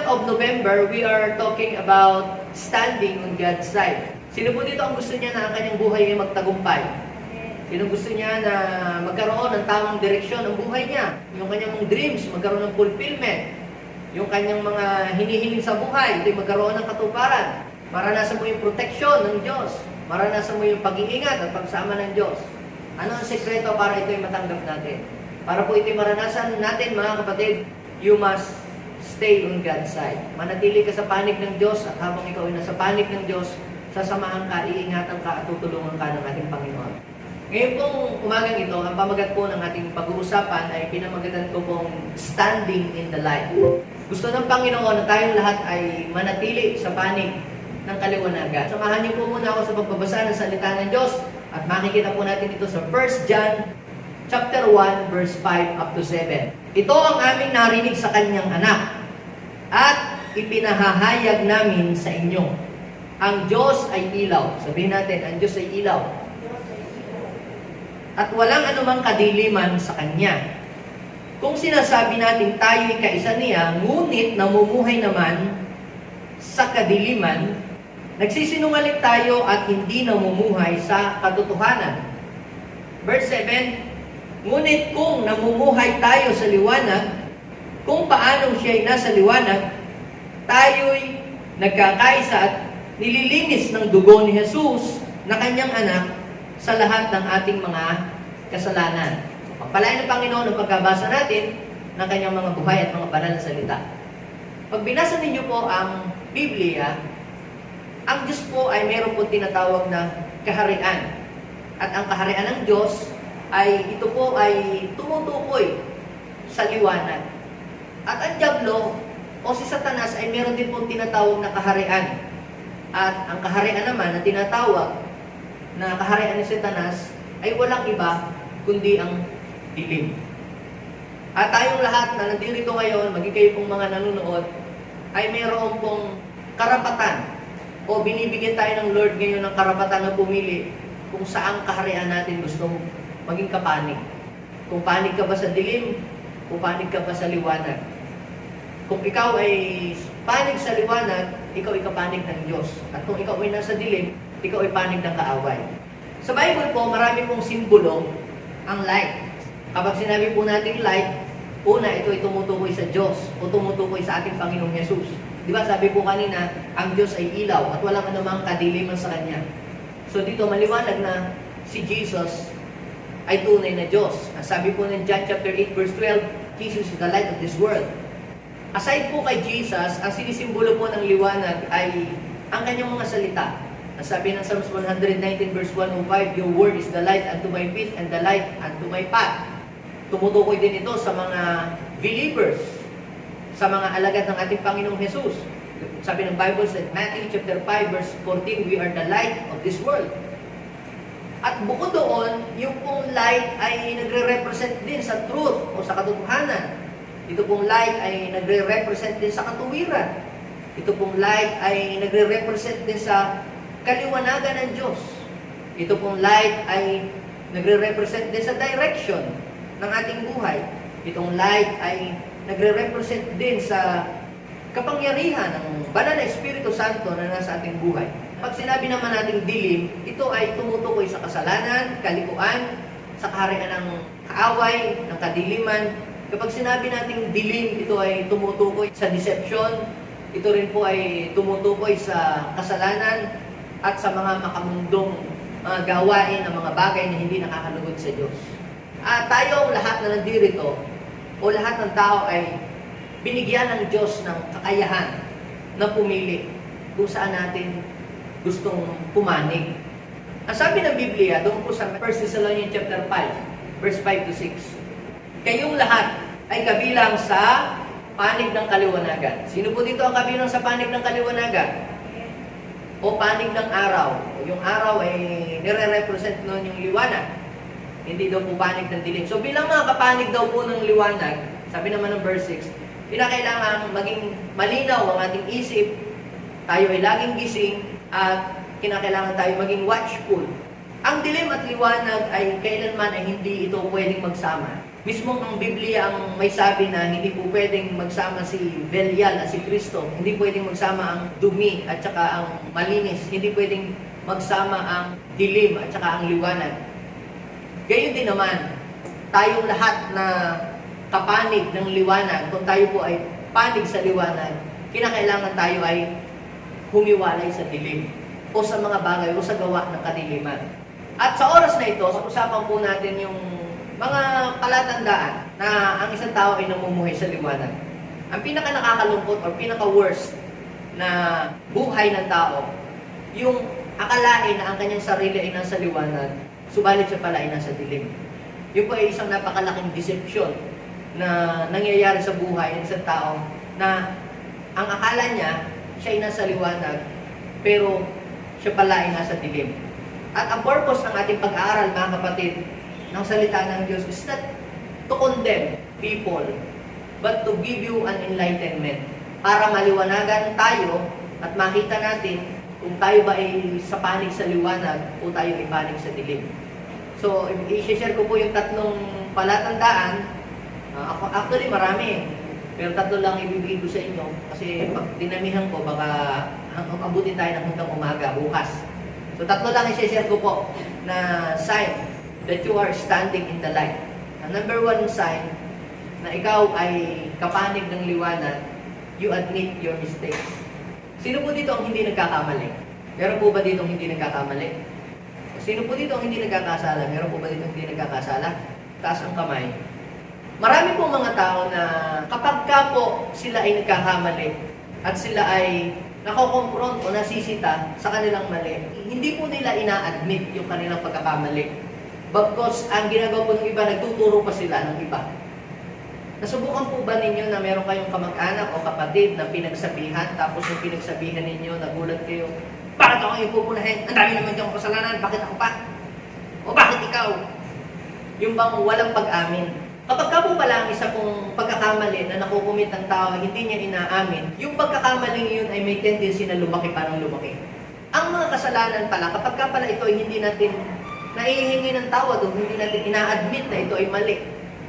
of November, we are talking about standing on God's side. Sino po dito ang gusto niya na ang kanyang buhay ay magtagumpay? Sino gusto niya na magkaroon ng tamang direksyon ang buhay niya? Yung kanyang mga dreams, magkaroon ng fulfillment. Yung kanyang mga hinihiling sa buhay, ito'y magkaroon ng katuparan. Maranasan mo yung protection ng Diyos. Maranasan mo yung pag-iingat at pagsama ng Diyos. Ano ang sekreto para ito'y matanggap natin? Para po ito'y maranasan natin, mga kapatid, you must stay on God's side. Manatili ka sa panig ng Diyos at habang ikaw ay nasa panig ng Diyos, sasamahan ka, iingatan ka at tutulungan ka ng ating Panginoon. Ngayon pong umagang ito, ang pamagat po ng ating pag-uusapan ay pinamagatan ko pong standing in the light. Gusto ng Panginoon na tayong lahat ay manatili sa panig ng kaliwanagan. Samahan niyo po muna ako sa pagbabasa ng salita ng Diyos at makikita po natin ito sa 1 John chapter 1 verse 5 up to 7. Ito ang aming narinig sa kanyang anak at ipinahahayag namin sa inyo. Ang Diyos ay ilaw. Sabihin natin, ang Diyos ay ilaw. At walang anumang kadiliman sa Kanya. Kung sinasabi natin tayo'y kaisa niya, ngunit namumuhay naman sa kadiliman, nagsisinungaling tayo at hindi namumuhay sa katotohanan. Verse 7, ngunit kung namumuhay tayo sa liwanag, kung paanong siya'y nasa liwanag, tayo'y nagkakaisa at nililinis ng dugo ni Jesus na kanyang anak sa lahat ng ating mga kasalanan. Pagpalain ng Panginoon ang pagkabasa natin ng kanyang mga buhay at mga banal na salita. Pag binasa ninyo po ang Biblia, ang Diyos po ay meron po tinatawag na kaharian. At ang kaharian ng Diyos ay ito po ay tumutukoy sa liwanag. At ang dyablo o si Satanas ay meron din po tinatawag na kaharian. At ang kaharian naman na tinatawag na kaharian ni Satanas ay walang iba kundi ang dilim. At tayong lahat na nandito ngayon, maging kayo pong mga nanonood, ay meron pong karapatan o binibigyan tayo ng Lord ngayon ng karapatan na pumili kung saang kaharian natin gusto maging kapanig. Kung panig ka ba sa dilim, kung panig ka ba sa liwanag. Kung ikaw ay panig sa liwanag, ikaw ay kapanig ng Diyos. At kung ikaw ay nasa dilim, ikaw ay panig ng kaaway. Sa Bible po, marami pong simbolo ang light. Kapag sinabi po natin light, una, ito ay tumutukoy sa Diyos o tumutukoy sa ating Panginoong Yesus. Di ba sabi po kanina, ang Diyos ay ilaw at walang anumang kadiliman sa Kanya. So dito maliwanag na si Jesus ay tunay na Diyos. Sabi po ng John chapter 8 verse 12, Jesus is the light of this world. Aside po kay Jesus, ang sinisimbolo po ng liwanag ay ang kanyang mga salita. Sabi ng Psalms 119 verse 105, your word is the light unto my feet and the light unto my path. Tumutukoy din ito sa mga believers, sa mga alagad ng ating Panginoong Jesus. Sabi ng Bible sa Matthew chapter 5 verse 14, we are the light of this world. At bukod doon, yung pong light ay nagre-represent din sa truth o sa katotohanan. Ito pong light ay nagre-represent din sa katuwiran. Ito pong light ay nagre-represent din sa kaliwanagan ng Diyos. Ito pong light ay nagre-represent din sa direction ng ating buhay. Itong light ay nagre-represent din sa kapangyarihan ng banal na Espiritu Santo na nasa ating buhay. Pag sinabi naman nating dilim, ito ay tumutukoy sa kasalanan, kalikuan, sa kaharian ng kaaway, ng kadiliman. Kapag sinabi nating dilim, ito ay tumutukoy sa deception, ito rin po ay tumutukoy sa kasalanan at sa mga makamundong mga gawain ng mga bagay na hindi nakakalugod sa Diyos. At tayong lahat na nandirito, o lahat ng tao ay binigyan ng Diyos ng kakayahan na pumili kung saan natin gustong pumanig. Ang sabi ng Biblia, doon po sa 1 Thessalonians chapter 5, verse 5 to 6, kayong lahat ay kabilang sa panig ng kaliwanagan. Sino po dito ang kabilang sa panig ng kaliwanagan? O panig ng araw. Yung araw ay nire-represent noon yung liwanag. Hindi daw po panig ng dilim. So bilang mga kapanig daw po ng liwanag, sabi naman ng verse 6, kinakailangan maging malinaw ang ating isip, tayo ay laging gising, at kinakailangan tayo maging watchful. Ang dilim at liwanag ay kailanman ay hindi ito pwedeng magsama. Mismong ang Biblia ang may sabi na hindi po pwedeng magsama si Belial at si Kristo. Hindi pwedeng magsama ang dumi at saka ang malinis. Hindi pwedeng magsama ang dilim at saka ang liwanag. Gayon din naman, tayong lahat na kapanig ng liwanag, kung tayo po ay panig sa liwanag, kinakailangan tayo ay humiwalay sa dilim o sa mga bagay o sa gawa ng kadiliman. At sa oras na ito, usapan po natin yung mga palatandaan na ang isang tao ay namumuhay sa liwanag. Ang pinaka nakakalungkot o pinaka-worst na buhay ng tao, yung akalain na ang kanyang sarili ay nasa liwanag, subalit siya pala ay nasa dilim. Yun po ay isang napakalaking deception na nangyayari sa buhay ng isang tao na ang akala niya, siya ay nasa liwanag, pero siya pala ay nasa dilim. At ang purpose ng ating pag-aaral, mga kapatid, ng salita ng Diyos is not to condemn people, but to give you an enlightenment. Para maliwanagan tayo at makita natin kung tayo ba ay sa panig sa liwanag o tayo ay panig sa dilim. So, i-share ko po yung tatlong palatandaan. Actually, marami. Pero tatlo lang ibibigay ko sa inyo. Kasi pag dinamihan ko, baka abutin tayo ng hanggang umaga, bukas. So, tatlo lang i-share ko po na sign that you are standing in the light. Ang number one sign na ikaw ay kapanig ng liwanag, you admit your mistakes. Sino po dito ang hindi nagkakamali? Meron po ba dito ang hindi nagkakamali? Sino po dito ang hindi nagkakasala? Meron po ba dito ang hindi nagkakasala? Taas ang kamay. Marami po mga tao na kapag ka po sila ay nagkakamali at sila ay nakokonfront o nasisita sa kanilang mali, hindi po nila ina-admit yung kanilang pagkakamali. Bagkos ang ginagawa po ng iba, nagtuturo pa sila ng iba. Nasubukan po ba ninyo na meron kayong kamag-anak o kapatid na pinagsabihan, tapos yung pinagsabihan ninyo, nagulat kayo, bakit ako yung pupunahin? Ang dami naman diyang kasalanan, bakit ako pa? O bakit ikaw? Yung bang walang pag-amin. Kapag ka po pala ang isa pong pagkakamali na nakukumit ng tao, hindi niya inaamin, yung pagkakamaling yun ay may tendency na lumaki pa ng lumaki. Ang mga kasalanan pala, kapag ka pala ito ay hindi natin naihingi ng tawad o hindi natin ina-admit na ito ay mali,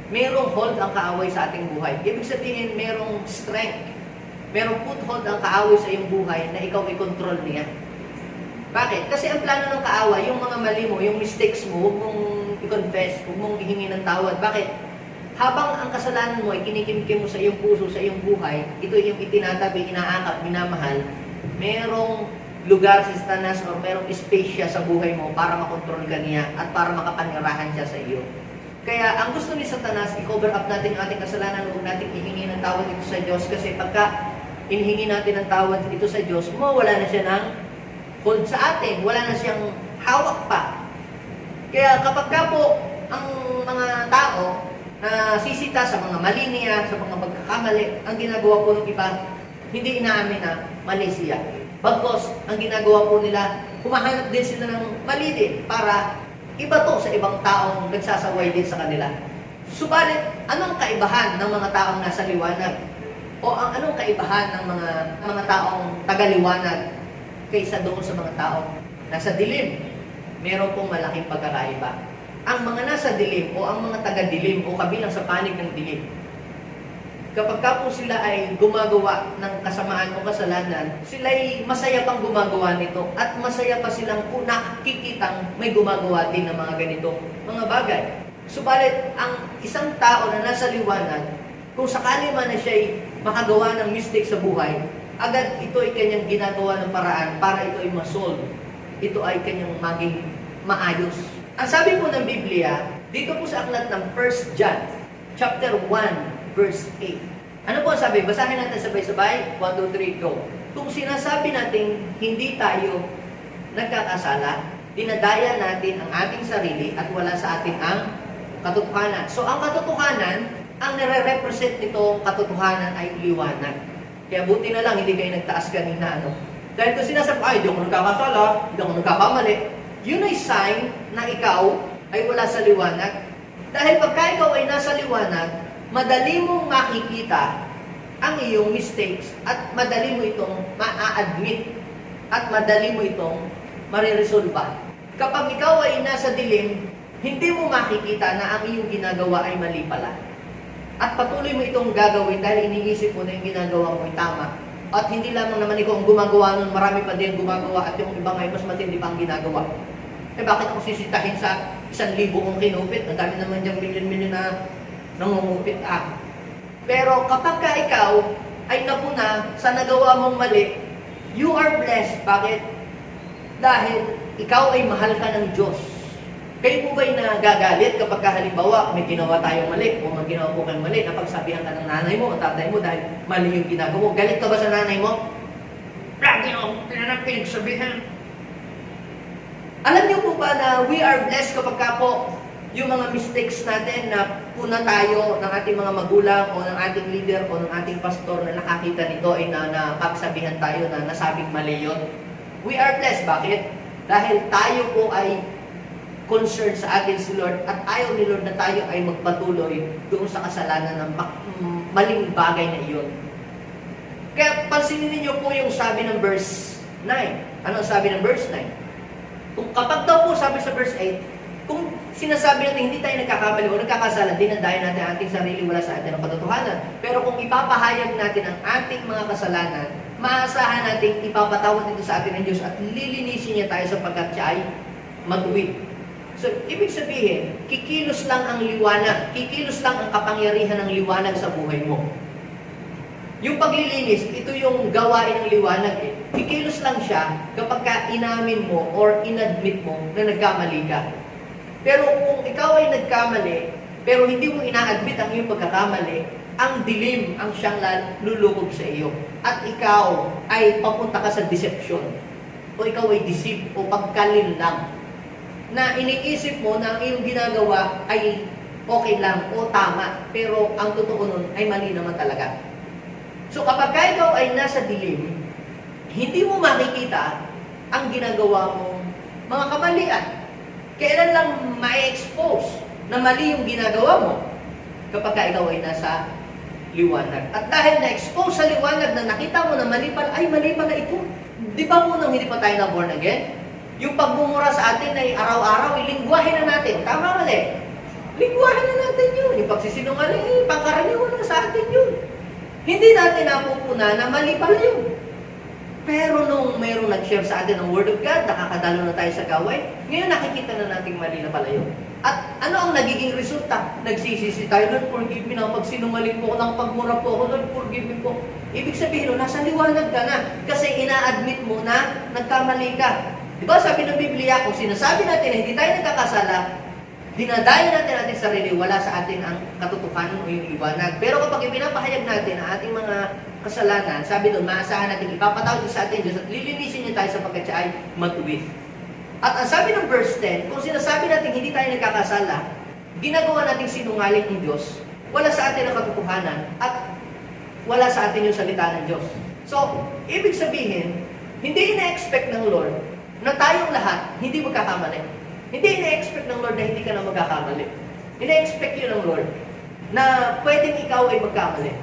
merong hold ang kaaway sa ating buhay. Ibig sabihin, merong strength, merong foothold ang kaaway sa iyong buhay na ikaw ay control niya. Bakit? Kasi ang plano ng kaaway, yung mga mali mo, yung mistakes mo, huwag mong i-confess, huwag mong ihingi ng tawad. Bakit? Habang ang kasalanan mo ay kinikimkim mo sa iyong puso, sa iyong buhay, ito yung itinatabi, inaakap, minamahal, merong lugar si Satanas or merong space siya sa buhay mo para makontrol ka niya at para makapanirahan siya sa iyo. Kaya ang gusto ni Satanas, i-cover up natin ang ating kasalanan, huwag natin ihingi ng tawad ito sa Diyos kasi pagka inihingi natin ng tawad ito sa Diyos, mawala na siya ng hold sa atin, wala na siyang hawak pa. Kaya kapag ka po ang mga tao na sisita sa mga mali niya, sa mga pagkakamali, ang ginagawa po ng iba, hindi inaamin na mali siya. Bagkos, ang ginagawa po nila, humahanap din sila ng mali din para ibato sa ibang taong nagsasaway din sa kanila. Subalit, anong kaibahan ng mga taong nasa liwanag? O anong kaibahan ng mga taong tagaliwanag kaysa doon sa mga taong nasa dilim? Meron pong malaking pagkakaiba. Ang mga nasa dilim o ang mga taga-dilim o kabilang sa panig ng dilim, kapag ka po sila ay gumagawa ng kasamaan o kasalanan, sila ay masaya pang gumagawa nito at masaya pa silang nakikitang may gumagawa din ng mga ganito, mga bagay. Subalit, ang isang tao na nasa liwanag, kung sakali man na siya ay makagawa ng mistake sa buhay, agad ito ay kanyang ginagawa ng paraan para ito ay masolve. Ito ay kanyang maging maayos. Ang sabi po ng Biblia, dito po sa aklat ng 1 John, chapter 1, verse 8. Ano po ang sabi? Basahin natin sabay-sabay. 1, 2, 3, go. Kung sinasabi natin hindi tayo nagkakasala, dinadaya natin ang ating sarili at wala sa atin ang katotohanan. So, ang katotohanan, ang nire-represent nitong katotohanan ay liwanag. Kaya buti na lang, hindi kayo nagtaas kanina, Dahil kung sinasabi, ay, hindi ako nagkakasala, hindi ako nagkakamali, yun ay sign na ikaw ay wala sa liwanag. Dahil pagka ikaw ay nasa liwanag, madali mong makikita ang iyong mistakes at madali mo itong ma-admit at madali mo itong mariresolba. Kapag ikaw ay nasa dilim, hindi mo makikita na ang iyong ginagawa ay mali pala. At patuloy mo itong gagawin dahil iniisip mo na yung ginagawa mo ay tama. At hindi lamang naman ikaw ang gumagawa nun, marami pa din gumagawa at yung ibang ay mas matindi pa ang ginagawa. Eh bakit ako sisitahin sa 1,000 kong kinupit? Ang dami naman diyang milyon-milyon na nangungupit Pero kapag ka ikaw ay napuna sa nagawa mong mali, you are blessed. Bakit? Dahil ikaw ay mahal ka ng Diyos. Kayo po ba'y nagagalit kapag halimbawa may ginawa tayong mali o may ginawa po kayong mali, napagsabihan ka ng nanay mo o tatay mo dahil mali yung ginagawa mo? Galit ka ba sa nanay mo? Lagi na pinagsabihan. Alam niyo po ba na we are blessed kapag ka po yung mga mistakes natin na puna tayo ng ating mga magulang o ng ating leader o ng ating pastor na nakakita nito ay napagsabihan tayo na nasabing mali yun. We are blessed. Bakit? Dahil tayo po ay concerned sa atin si Lord at ayaw ni Lord na tayo ay magpatuloy doon sa kasalanan ng maling bagay na iyon. Kaya pansinin niyo po yung sabi ng verse 9. Ano ang sabi ng verse 9? Kung kapag daw po sabi sa verse 8, kung sinasabi natin hindi tayo nagkakamali o nagkakasala, dinadayan natin ang ating sarili, wala sa atin ang katotohanan. Pero kung ipapahayag natin ang ating mga kasalanan, maasahan natin ipapatawad ito sa atin ng Diyos at lilinisin niya tayo sapagkat siya ay matuwid. So, ibig sabihin, kikilos lang ang liwanag, kikilos lang ang kapangyarihan ng liwanag sa buhay mo. Yung paglilinis, ito yung gawain ng liwanag Kikilos lang siya kapag ka inamin mo or inadmit mo na nagkamali ka. Pero kung ikaw ay nagkamali, pero hindi mo ina-admit ang iyong pagkakamali, ang dilim ang siyang lulukob sa iyo. At ikaw ay papunta ka sa deception. O ikaw ay deceive o pagkalin lang. Na iniisip mo na ang iyong ginagawa ay okay lang o tama. Pero ang totoo nun ay mali naman talaga. So kapag ikaw ay nasa dilim, hindi mo makikita ang ginagawa mong mga kamalian. Kailan lang ma-expose na mali yung ginagawa mo? Kapag ikaw ay nasa liwanag. At dahil na-expose sa liwanag na nakita mo na mali pala, ay mali pala ito. Di ba munang hindi pa tayo na born again? Yung pagmumura sa atin ay araw-araw, ilingwahin na natin. Tama mali? Lingwahin na natin yun. Yung pagsisinungaling, pangkaraniwan na sa atin yun. Hindi natin napupuna na mali pala yun. Pero nung mayroong nag-share sa atin ng Word of God, nakakadalo na tayo sa gawin, ngayon nakikita na natin mali na pala yun. At ano ang nagiging resulta? Nagsisisi tayo, Lord, forgive me na pag sinungaling po ako, ng pagmura po ako, Lord, forgive me po. Ibig sabihin, nasa liwanag ka na. Kasi ina-admit mo na nagkamali ka. Diba sabi ng Biblia, kung sinasabi natin na hindi tayo nagkakasala, dinadayo natin ating sarili, wala sa atin ang katotohanan o yung liwanag. Pero kapag ipinapahayag natin ang ating mga kasalanan, sabi doon, maasahan natin, ipapatawad sa atin Diyos at lilinisin niya tayo sapagkat siya ay matuwid. At ang sabi ng verse 10, kung sinasabi natin hindi tayo nagkakasala, ginagawa natin sinungaling ng Diyos, wala sa atin ang katotohanan at wala sa atin yung salita ng Diyos. So, ibig sabihin, hindi ina-expect ng Lord na tayong lahat hindi magkakamali. Hindi ina-expect ng Lord na hindi ka na magkakamali. Ina-expect yun ng Lord na pwedeng ikaw ay magkamali.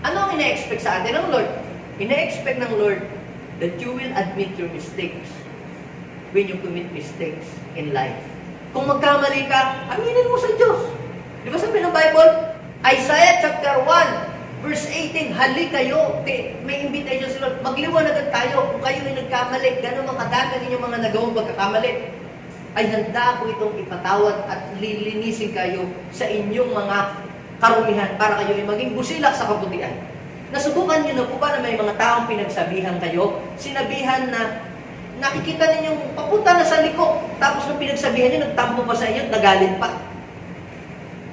Ano ang ina-expect sa atin ng Lord? Ina-expect ng Lord that you will admit your mistakes when you commit mistakes in life. Kung magkamali ka, aminin mo sa Diyos. Di ba sabi ng Bible? Isaiah chapter 1, verse 18, hali kayo. May invitation si Lord. Magliwanag tayo kung kayo ay nagkamali. Gano'n mga kadami ninyong mga nagawang pagkakamali. Ay handa ko itong ipatawad at lilinisin kayo sa inyong mga karumihan para kayo ay maging busilak sa kabutihan. Nasubukan niyo na po ba na may mga taong pinagsabihan kayo? Sinabihan na nakikita ninyong papunta na sa liko, tapos nung pinagsabihan niyo, nagtampo pa sa inyo, nagalit pa.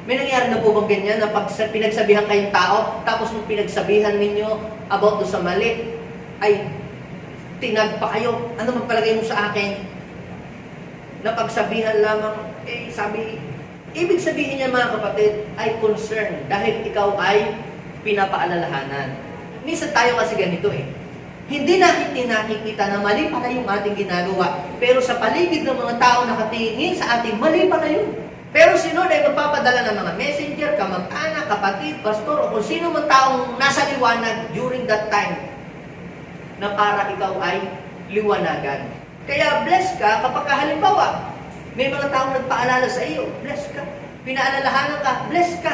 May nangyari na po bang ganyan na pag pinagsabihan kayong tao, tapos nung pinagsabihan ninyo about do sa mali, ay tinag pa kayo, ano magpalagay mo sa akin? Napagsabihan lamang, sabi, ibig sabihin niya mga kapatid, ay concern dahil ikaw ay pinapaalalahanan. Minsan tayo kasi ganito Hindi natin nakikita na mali pala yung ating ginagawa. Pero sa paligid ng mga tao nakatingin sa ating, mali pala yun. Pero si Lord ay magpapadala ng mga messenger, kamag-anak, kapatid, pastor, o kung sino man taong nasa liwanag during that time na para ikaw ay liwanagan. Kaya bless ka kapag halimbawa, may mga taong nagpaalala sa iyo, bless ka. Pinaalalahanan ka, bless ka.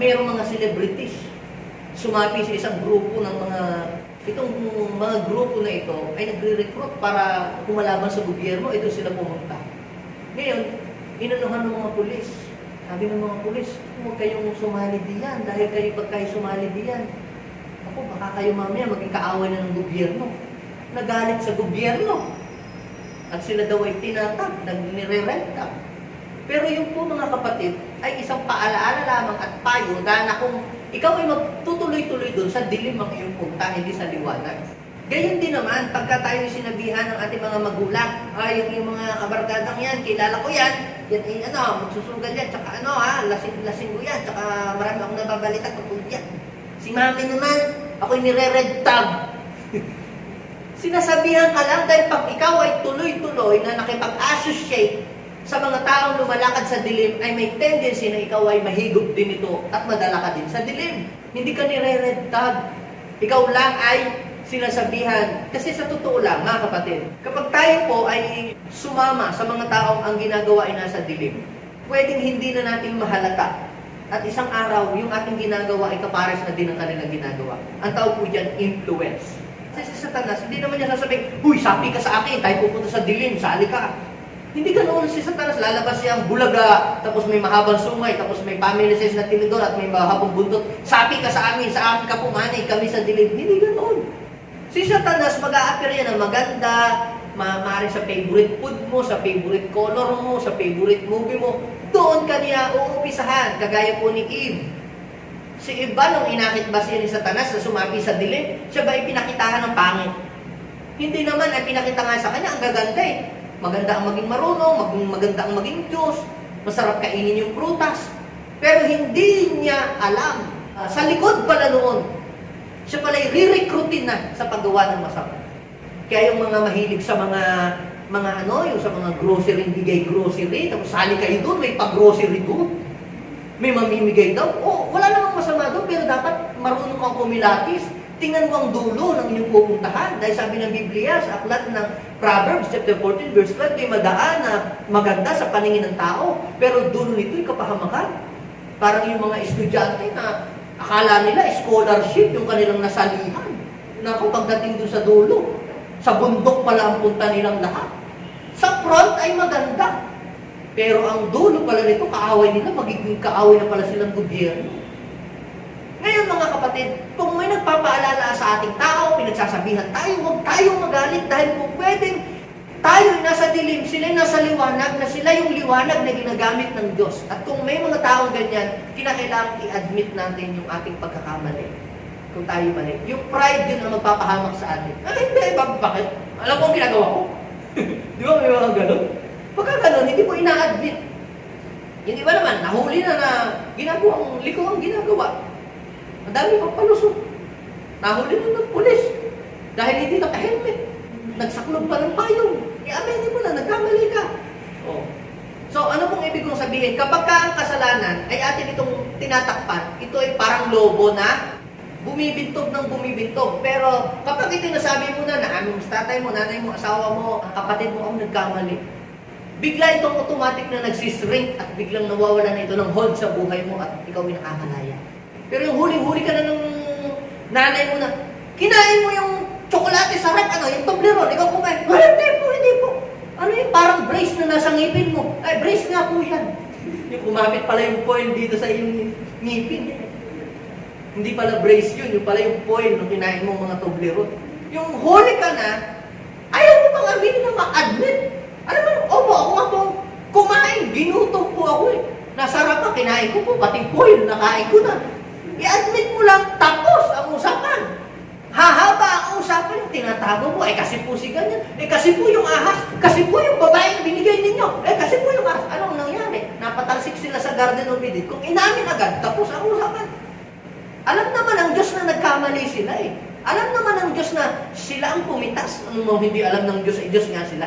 Mayroong mga celebrities, sumapi sa isang grupo ng itong mga grupo na ito ay nagre-recruit para kumalaban sa gobyerno, ito sila pumunta. Ngayon, inanuhan ng mga pulis. Sabi ng mga pulis, huwag kayong sumali diyan dahil pag kayo sumali diyan, ako, baka kayo mamaya maging kaaway na ng gobyerno. Nagalit sa gobyerno. At sila daw ay tinatag, nire-renta. Pero yung po mga kapatid, ay isang paalaala lamang at payo na kung ikaw ay magtutuloy-tuloy doon sa dilim ang iyong punta, hindi sa liwanag. Gayon din naman, pagka tayo sinabihan ng ating mga magulang, yung mga kabarkadang yan, kilala ko yan, yan magsusugal yan, tsaka lasing ko yan, tsaka marami akong nababalita tungkol yan. Si mami naman, ako'y nire-red tag. Sinasabihan ka lang dahil pag ikaw ay tuloy-tuloy na nakipag-associate sa mga taong lumalakad sa dilim, ay may tendency na ikaw ay mahigop din ito at madala ka din sa dilim. Hindi ka nire-red tag. Ikaw lang ay sinasabihan. Kasi sa totoo lang, mga kapatid, kapag tayo po ay sumama sa mga taong ang ginagawa ay nasa dilim, pwedeng hindi na natin mahalata. At isang araw, yung ating ginagawa ay kapares na din ang kanilang ginagawa. Ang tawag po dyan, influence. Kasi si Satanas, hindi naman niya sasabihin, huy, sapi ka sa akin, tayo pupunta sa dilim, sali ka. Hindi ganoon si Satanas, lalabas siyang bulaga, tapos may mahabang sungay, tapos may family size na tinidor at may mahabang buntot. Sapi ka sa amin ka pumanay, kami sa dilim. Hindi ganoon. Si Satanas, mag-a-appear yan na maganda, maaari sa favorite food mo, sa favorite color mo, sa favorite movie mo. Doon ka niya uumpisahan, kagaya po ni Eve. Si Eve ba, nung inakit ba siya ni Satanas na sumapi sa dilim, siya ba ay pinakitahan ng pangit? Hindi naman, ay pinakita nga sa kanya, ang gaganda eh. Maganda ang maging marunong, maganda ang maging Diyos, masarap kainin yung prutas. Pero hindi niya alam, sa likod pala noon, siya pala ay re-recruitin na sa paggawa ng masama. Kaya yung mga mahilig sa yung sa mga grocery, bigay grocery, tapos sali kayo doon, may pag-grocery doon. May mamimigay daw. Wala namang masama doon, pero dapat marunong kang kumilatis. Tingnan mo ang dulo ng inyong pupuntahan. Dahil sabi ng Biblia, sa aklat ng Proverbs, chapter 14, verse 12, may madaan na maganda sa paningin ng tao, pero dulo nito'y kapahamakan. Parang yung mga estudyante na akala nila scholarship yung kanilang nasalihan. Naku, pagdating doon sa dulo, sa bundok pala ang punta nilang lahat. Sa front ay maganda. Pero ang dulo pala nito, kaaway nila, magiging kaaway na pala silang gobyerno. Ngayon mga kapatid, kung may nagpapaalala sa ating tao, pinagsasabihan tayo, huwag tayong magalit dahil kung pwedeng tayo nasa dilim, sila nasa liwanag, na sila yung liwanag na ginagamit ng Diyos. At kung may mga taong ganyan, kinakailangan i-admit natin yung ating pagkakamali. Kung tayo mali. Yung pride yun ang magpapahamak sa atin. Hindi, bakit? Alam mo ang ginagawa ko? Di ba may mga ganun? Pagka ganun, hindi mo ina-admit. Hindi ba naman, nahuli na ginagawang liko ang ginagawa. Ang dami pang palusot. Nahuli na ng pulis. Dahil hindi naka-helmet. Nagsaklob pa ng payong. I-aminin mo na, nagkamali ka. So, ano pong ibig kong sabihin? Kapag ang kasalanan ay atin itong tinatakpan, ito ay parang lobo na bumibintog ng bumibintog. Pero kapag ito nasabi mo na aming tatay mo, nanay mo, asawa mo, kapatid mo ang nagkamali, bigla itong automatic na nagsishrink at biglang nawawala na ito ng hold sa buhay mo at ikaw ay nakakalaya. Pero yung huling-huli ka na ng nanay mo na, kinain mo yung tsokolate sa rep, yung Toblerone, ikaw kumain. Hindi po. Ano yung parang brace na nasa ngipin mo? Ay, brace nga po yan. Yung kumapit pala yung foil dito sa iyong ngipin. Hindi pala brace yun, yung pala yung foil nung kinain mo mga Toblerone. Yung huli ka na, ayaw mo pang aminin na ma-admit. Alam mo, ako nga pong kumain, ginutom po ako eh. Nasarap pa, kinain ko po, pati foil, nakain ko na. I-admit mo lang, tapos ang usapan. Hahaba ang usapan, yung tinatago mo, kasi po si ganyan, kasi po yung ahas, kasi po yung babae na binigay ninyo, kasi po yung ahas. Anong nangyari? Napatalsik sila sa Garden of Eden. Kung inamin agad, tapos ang usapan. Alam naman ang Diyos na nagkamali sila eh. Alam naman ang Diyos na sila ang pumitas. Ano mo hindi alam ng Diyos, ay Diyos nga sila.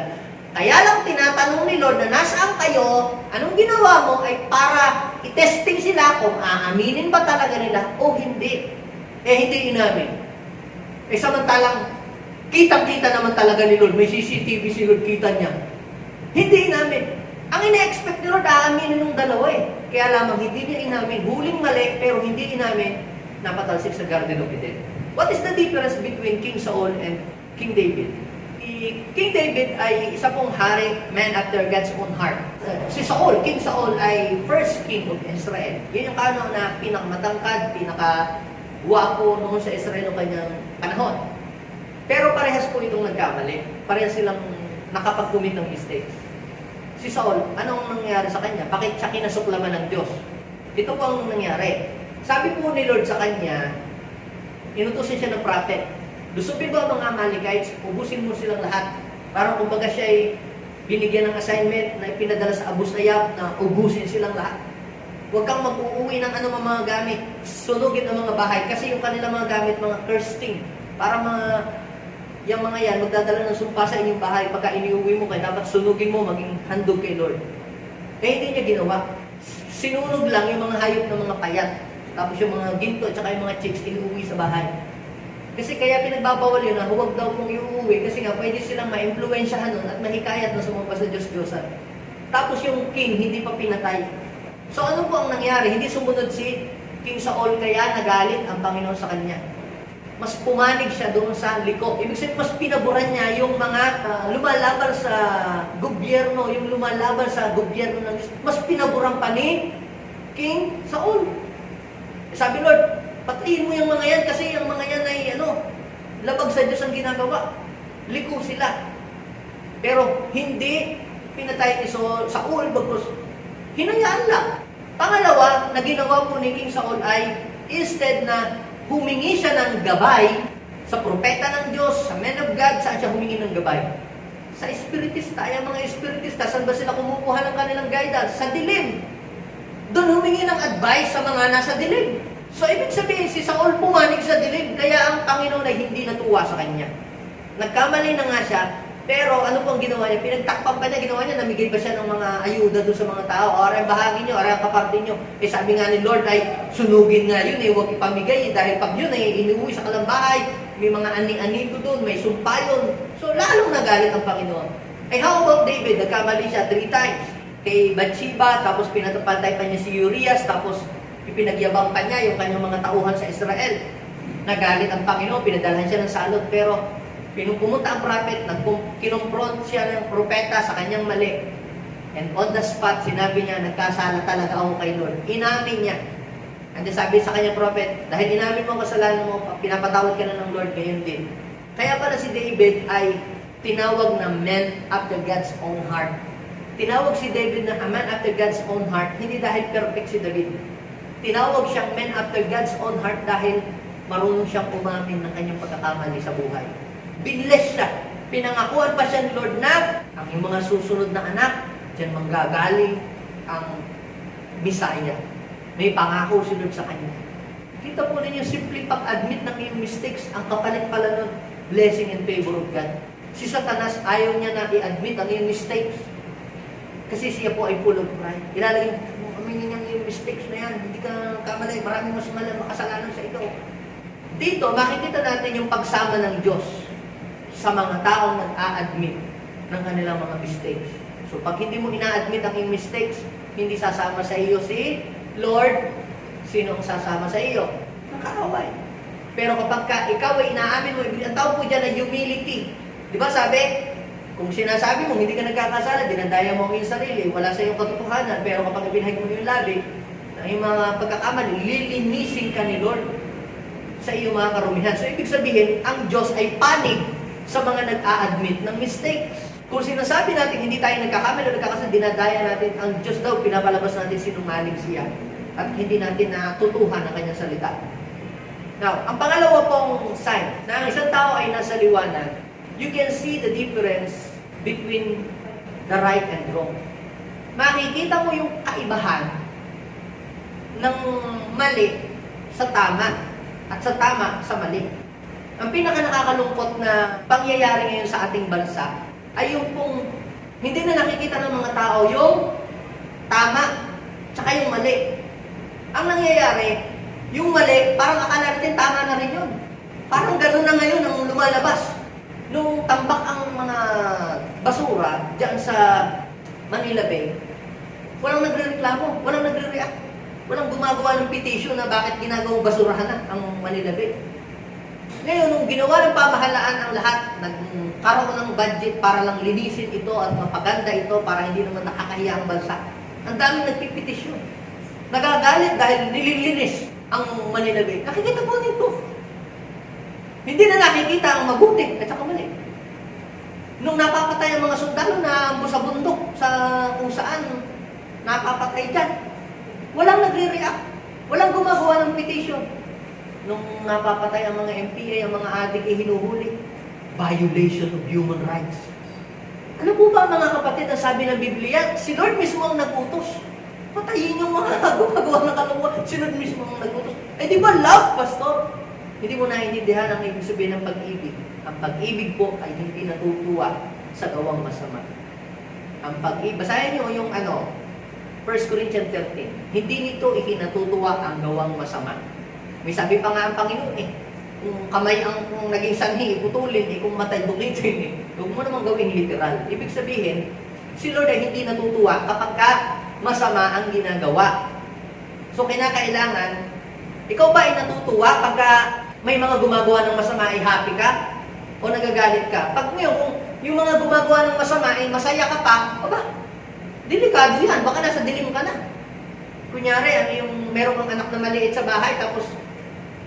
Kaya lang tinatanong ni Lord na nasaan kayo, anong ginawa mo ay para i-testing sila kung aaminin ba talaga nila o hindi. Hindi inamin. Samantalang Kitang-kita naman talaga ni Lord. May CCTV si Lord, kita niya. Hindi inamin. Ang ina-expect ni Lord, aaminin ng dalawa eh. Kaya lamang hindi niya inamin. Huling mali, pero hindi inamin, napatalsik sa Garden of Eden. What is the difference between King Saul and King David? King David ay isa pong hari, man after God's own heart. Si Saul, King Saul ay first king of Israel. Yun yung kano na pinakamatangkad, pinaka-guwapo noon sa Israel noong kanyang panahon. Pero parehas po itong nagkamali. Parehas silang nakapag-commit ng mistakes. Si Saul, anong nangyari sa kanya? Bakit siya kinasuklaman ng Diyos? Ito po ang nangyari. Sabi po ni Lord sa kanya, inutusin siya ng prophet, lusubin mo ang mga Amalekites, ubusin mo silang lahat. Parang kumbaga siya ay binigyan ng assignment na ipinadala sa Abu Sayyaf na ubusin silang lahat. Huwag kang mag-uuwi ng anumang mga gamit. Sunugin ang mga bahay. Kasi yung kanilang mga gamit, mga cursed thing. Para yung mga yan, magdadala ng sumpa sa inyong bahay. Pagka iniuwi mo kayo, dapat sunugin mo, maging handog kay Lord. Eh, hindi niya ginawa. Sinunog lang yung mga hayop ng mga payat. Tapos yung mga ginto at saka yung mga chicks inuwi sa bahay. Kasi kaya pinagbabawal yun na huwag daw kong iuwi kasi nga pwede silang ma-impluensyahan nun at mahikayat na sumumpa sa Diyos-Diyosan. Tapos yung king hindi pa pinatay. So ano po ang nangyari? Hindi sumunod si King Saul kaya nagalit ang Panginoon sa kanya. Mas pumanig siya doon sa liko. Ibig sabihin mas pinaboran niya yung mga lumalaban sa gobyerno, yung lumalaban sa gobyerno ng Diyos. Mas pinaboran pa ni King Saul. Sabi Lord, patayin mo yung mga yan kasi yung mga yan ay labag sa Diyos ang ginagawa. Liko sila. Pero hindi pinatay ni Saul bagkus hinayaan lang. Pangalawa na ginawa po ni King Saul ay instead na humingi siya ng gabay sa propeta ng Diyos, sa men of God, saan siya humingi ng gabay? Sa espiritista. Ay, mga espiritista, saan ba sila kumukuha ng kanilang guidance? Sa dilim. Doon humingi ng advice sa mga nasa dilim. So, ibig sabihin, si Saul pumanig sa dilim, kaya ang Panginoon ay hindi natuwa sa kanya. Nagkamali na nga siya, pero ano pong ginawa niya? Pinagtakpan pa niya, ginawa niya, namigay pa siya ng mga ayuda doon sa mga tao. O, aray bahagi niyo, aray kaparte niyo. Eh, sabi nga ni Lord ay, sunugin nga yun, huwag ipamigay. Dahil pag yun ay inuwi sa kalambahay, may mga ani-anito doon, may sumpa yun. So, lalong nagalit ang Panginoon. Eh, how about David? Nagkamali siya 3 times. Kay Bathsheba, tapos pinatapantay pa niya si Urias, tapos ipinagyabang pa niya yung kanyang mga tauhan sa Israel. Nagalit ang Panginoon, pinadalhan siya ng salot, pero pinupumunta ang prophet, kinumpront siya ng propeta sa kanyang mali. And on the spot, sinabi niya, nagkasala talaga ako kay Lord. Inamin niya. And sabi sa kanyang prophet, dahil inamin mo ang kasalanan mo, pinapatawad ka na ng Lord, gayon din. Kaya pala si David ay tinawag na man after God's own heart. Tinawag si David na man after God's own heart, hindi dahil perfect si David. Tinawag siyang man after God's own heart dahil marunong siyang umamin ng kanyang pagkakamali sa buhay. Binless siya. Pinangakuan pa siya ni Lord na ang iyong mga susunod na anak, diyan manggagaling ang Messiah. May pangako si Lord sa kanya. Kita po ninyo, simple pag-admit ng iyong mistakes, ang kapalit pala nun, blessing and favor of God. Si Satanas, ayaw niya na i-admit ang iyong mistakes. Kasi siya po ay full of pride. Ilalagay, aminin niya yung mistakes na yan, hindi ka kamalay, maraming mas makasalanan sa ito. Dito, makikita natin yung pagsama ng Diyos sa mga taong nag-a-admit ng kanilang mga mistakes. So, pag hindi mo ina-admit ang iyong mistakes, hindi sasama sa iyo si Lord. Sino ang sasama sa iyo? Nakaaway. Pero kapag ikaw ay inaamin mo, ang tawag po dyan ay humility. Di ba sabi, kung sinasabi mo, hindi ka nagkakasala, dinadaya mo ang iyong sarili, wala sa iyong katotohanan, pero kapag ibinahig mo yung labi, ang iyong mga pagkakamali, lilinisin ka ni Lord sa iyong mga karumihan. So, ibig sabihin, ang Diyos ay panig sa mga nag-a-admit ng mistakes. Kung sinasabi natin, hindi tayo nagkakamali o nagkakasala, dinadaya natin, ang Diyos daw, pinapalabas natin sinungaling siya. At hindi natin natutuhan ang kanyang salita. Now, ang pangalawa pong sign, na ang isang tao ay nasa liwanag, you can see the difference between the right and wrong. Makikita mo yung kaibahan ng mali sa tama at sa tama sa mali. Ang pinaka nakakalungkot na pangyayari ngayon sa ating bansa ay yung pong hindi na nakikita ng mga tao yung tama tsaka yung mali. Ang nangyayari, yung mali, parang akala natin tama na rin yun. Parang gano'n na ngayon ang lumalabas. Nung tambak ang mga basura dyan sa Manila Bay, walang nagre-reklamo, walang nagre-react, walang gumagawa ng petition na bakit ginagawang basurahan na ang Manila Bay. Ngayon, nung ginawa ng pamahalaan ang lahat, nagkaroon ng budget para lang linisin ito at mapaganda ito para hindi naman nakakahiya ang bansa, ang daming nagpipetisyon. Nagagalit dahil nililinis ang Manila Bay. Nakikita po nito. Hindi na nakikita ang mabuti at saka mali. Nung napapatay ang mga sundalo na ambo sa bundok sa kung saan napapatay dyan, walang nagre-react. Walang gumagawa ng petition. Nung napapatay ang mga MPA, ang mga adik hinuhuli, violation of human rights. Ano po ba mga kapatid ang sabi ng Biblia? Si Lord mismo ang nag-utos. Patayin yung mga gumagawa ng kalungkuhan. Si Lord mismo ang nag-utos. Eh di ba love, pastor? Hindi mo naiintindihan ang ibig sabihin ng pag-ibig. Ang pag-ibig po ay hindi natutuwa sa gawang masama. Ang pag-ibig, basahin nyo yung 1 Corinthians 13. Hindi nito ikinatutuwa ang gawang masama. May sabi pa nga ang Panginoon kung kamay ang kung naging sanhi, putulin, kung matay, bukitin. Huwag mo naman gawing literal. Ibig sabihin, si Lord ay hindi natutuwa kapag masama ang ginagawa. So, kinakailangan, ikaw ba ay natutuwa pagka may mga gumagawa ng masama ay happy ka? O nagagalit ka? Pag ngayon, kung yung mga gumagawa ng masama ay masaya ka pa, aba, delikado yan. Baka nasa dilim ka na. Kunyari, ano yung meron kang anak na maliit sa bahay, tapos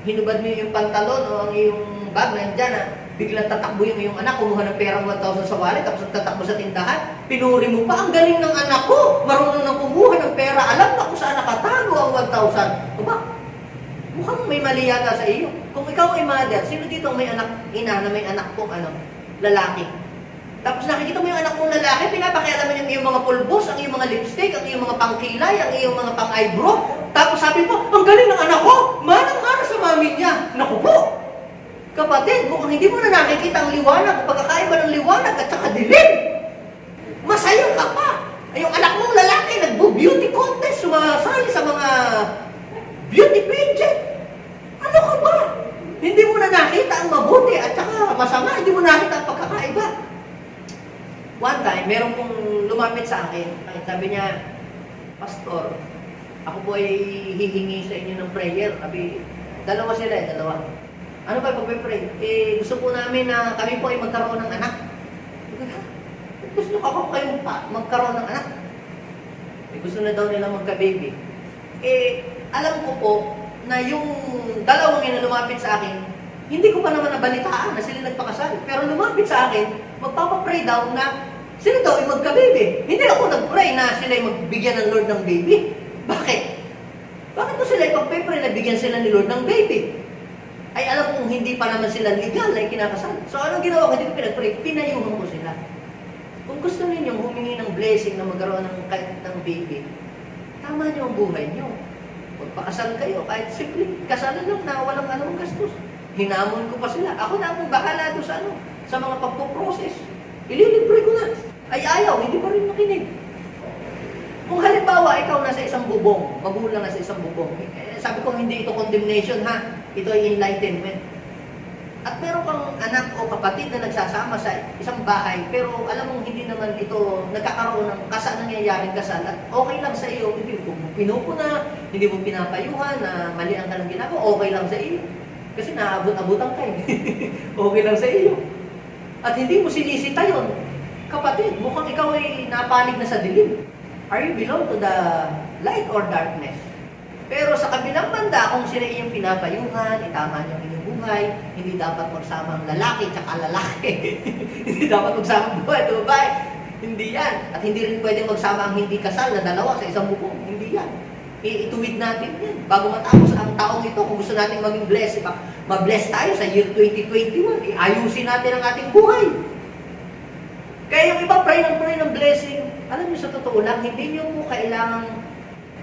hinubad mo yung pantalon o ang iyong bag nandyan na biglang tatakbo yung iyong anak, kumuha ng perang 1,000 sa wallet, tapos tatakbo sa tindahan, pinuri mo pa, ang galing ng anak ko, marunong na kumuha ng pera, alam na kung saan nakatago ang 1,000. Aba, mukhang may mali yata sa iyo. Kung ikaw ay mother, sino dito ang may anak, ina na may anak pong lalaki? Tapos nakikita mo yung anak mong lalaki, pinapakialaman yung iyong mga pulbos, ang iyong mga lipstick, ang iyong mga pangkilay, ang iyong mga pang-eyebrow. Tapos sabi mo, ang galing ng anak ko, manang-mana sa mami niya. Naku po! Kapatid, mukhang hindi mo na nakikita ang liwanag, pagkakaiba ng liwanag at saka dilim. Masaya ka pa. Ay, yung anak mong lalaki, nagbo-beauty contest, sumasali sa mga beauty pageant. Ano ka ba? Hindi mo na nakita ang mabuti at saka masama, hindi mo nakita ang pagkakaiba. One time, meron pong lumapit sa akin. Sabi niya, Pastor, ako po ay hihingi sa inyo ng prayer. Sabi, dalawa sila dalawa. Ano ba pag-pray? Gusto po namin na kami po ay magkaroon ng anak. Gusto ako kayong magkaroon ng anak. Gusto na daw nila magka-baby. Alam ko po na yung dalawang yun na lumapit sa akin, hindi ko pa naman nabalitaan na sila nagpakasal. Pero lumapit sa akin, magpapapray daw na sila daw ay magka-baby. Hindi ako nag-pray na sila ay magbigyan ng Lord ng baby. Bakit? Bakit ko sila ipag-pray na bigyan sila ni Lord ng baby? Ay alam kong hindi pa naman sila legal ay kinakasal. So anong ginawa ko? Hindi ko pinag-pray. Pinayuhan ko sila. Kung gusto ninyong humingi ng blessing na magkaroon ng baby, tama niyo ang buhay niyo. Magpakasal kayo, kahit simple kasalan lang na walang anong gastos. Hinamon ko pa sila. Ako na akong bahala doon sa mga pagpo-process. Ililibre ko na. Ay ayaw, hindi pa rin nakinig. Kung halimbawa, ikaw nasa isang bubong, magulang nasa isang bubong, sabi ko hindi ito condemnation ha, ito ay enlightenment. At meron kang anak o kapatid na nagsasama sa isang bahay, pero alam mong hindi naman ito nagkakaroon ng nangyayaring kasal, at okay lang sa iyo, hindi mo pinupuna, hindi mo pinapayuhan, na mali ang kalang ginagawa, okay lang sa iyo. Kasi naabot-abutan ka okay lang sa iyo. At hindi mo sinisita yun. Kapatid, mukhang ikaw ay napanig na sa dilim. Are you belong to the light or darkness? Pero sa kabilang banda, kung sila iyong pinapayuhan, itama niyo ang inyong buhay, hindi dapat magsama ang lalaki tsaka lalaki. Hindi dapat magsama ang buhay at babae. Hindi yan. At hindi rin pwedeng magsama ang hindi kasal na dalawa sa isang bubong. Hindi yan. Ituwid natin yan. Bago matapos ang taong ito, kung gusto natin maging blessed, ma-bless tayo sa year 2021, ayusin natin ang ating buhay. Kaya yung iba, pray ng blessing. Alam niyo, sa totoo lang, hindi niyo po kailangan